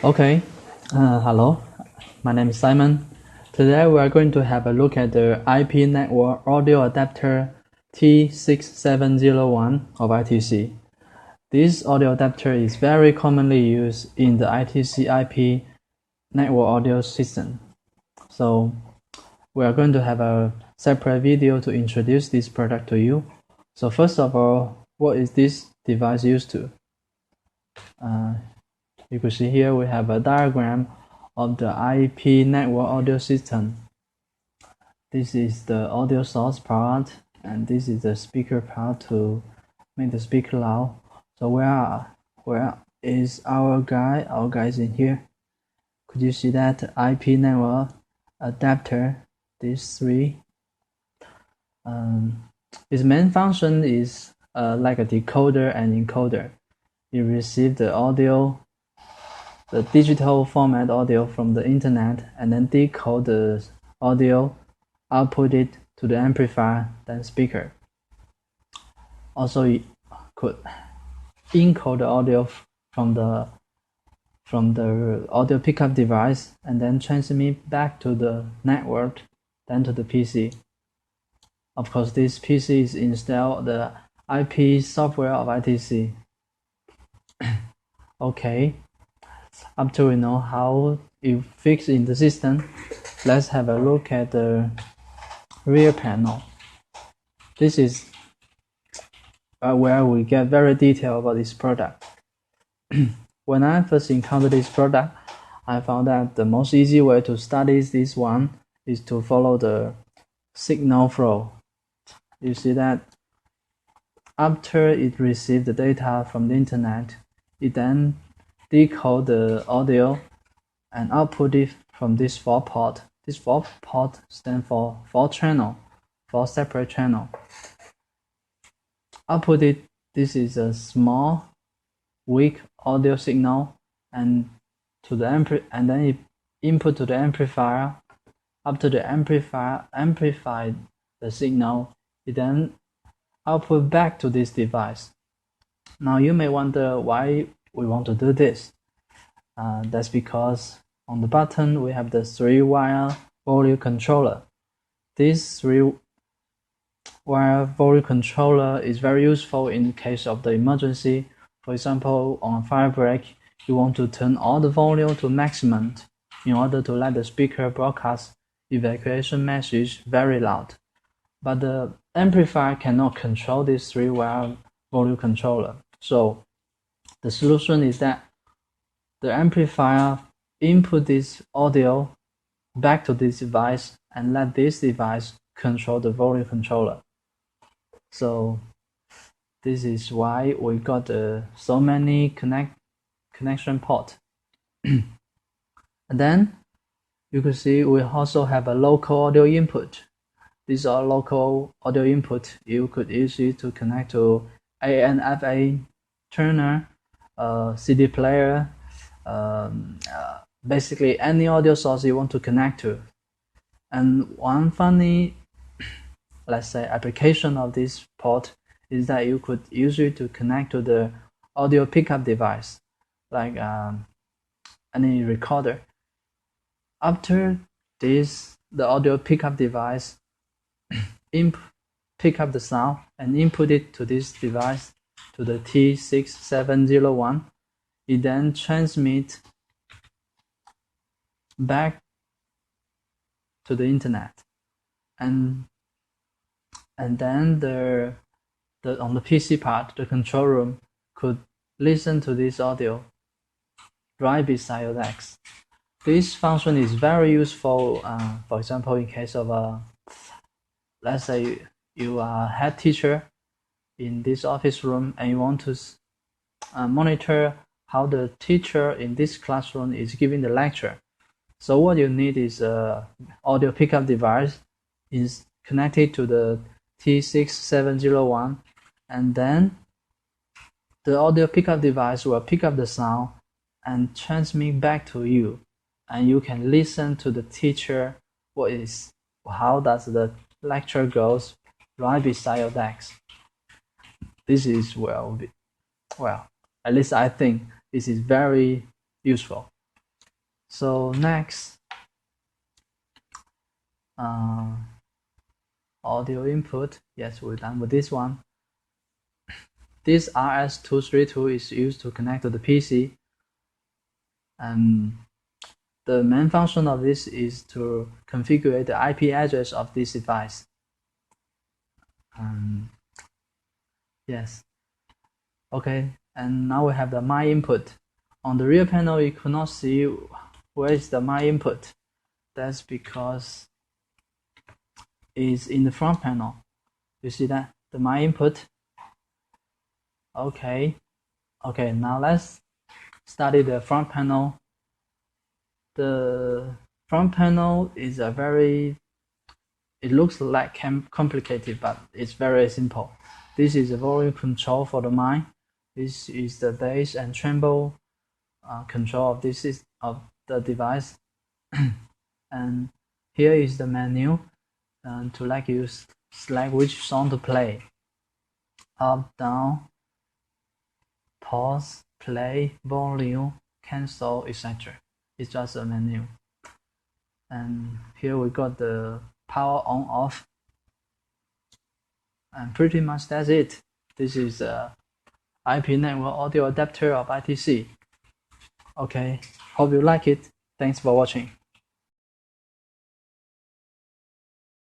Okay, hello, my name is Simon. Today we are going to have a look at the IP network audio adapter T-6701 of ITC. This audio adapter is very commonly used in the ITC IP network audio system. So we are going to have a separate video to introduce this product to you. So first of all, what is this device used to? You can see here we have a diagram of the IP network audio system. This is the audio source part, and this is the speaker part to make the speaker loud. So where is our guy? Our guy is in here. Could you see that IP network adapter? These three. Its main function is like a decoder and encoder. You receive the audio, the digital format audio from the internet, and then decode the audio, output it to the amplifier, then speaker. Also, you could encode the audio from the audio pickup device and then transmit back to the network, then to the PC. Of course, this PC is installed the IP software of ITC. Okay. After we know how it fits in the system, let's have a look at the rear panel. This is where we get very detailed about this product. When I first encountered this product, I found that the most easy way to study this one is to follow the signal flow. You see that after it received the data from the internet, it then decode the audio and output it from this 4-port. This 4-port stands for 4 separate channel. Output it. This is a small, weak audio signal, and to the and then it input to the amplifier. After the amplifier amplified the signal, it then output back to this device. Now you may wonder why we want to do this. That's because on the bottom we have the 3-wire volume controller. This 3-wire volume controller is very useful in case of the emergency. For example, on a fire break, you want to turn all the volume to maximum in order to let the speaker broadcast evacuation message very loud. But the amplifier cannot control this 3-wire volume controller. So the solution is that the amplifier input this audio back to this device and let this device control the volume controller. So this is why we got so many connection ports. And then you can see we also have a local audio input. These are local audio input. You could use it to connect to ANFA tuner, CD player, basically any audio source you want to connect to. And one funny, let's say, application of this port is that you could use it to connect to the audio pickup device, like any recorder. After this, the audio pickup device pick up the sound and input it to this device, to the T-6701. It then transmits back to the internet, and then on the PC part, the control room could listen to this audio right beside your desk. This function is very useful, for example, in case of let's say you are a head teacher in this office room and you want to monitor how the teacher in this classroom is giving the lecture. So what you need is an audio pickup device is connected to the T-6701, and then the audio pickup device will pick up the sound and transmit back to you, and you can listen to the teacher how does the lecture goes right beside your desk. This is well, at least I think this is very useful. So next, audio input. Yes, we're done with this one. This RS-232 is used to connect to the PC, and the main function of this is to configure the IP address of this device. Yes. Okay, and now we have the my input. On the rear panel, you could not see where is the my input. That's because it's in the front panel. You see that? The my input. Okay. Okay, now let's study the front panel. The front panel is a very, it looks like complicated, but it's very simple. This is the volume control for the mic. This is the bass and treble control of this is of the device. And here is the menu, and to let you select which song to play. Up, down, pause, play, volume, cancel, etc. It's just a menu. And here we got the power on off. And pretty much that's it. This is a IP network audio adapter of ITC. Okay, hope you like it. Thanks for watching.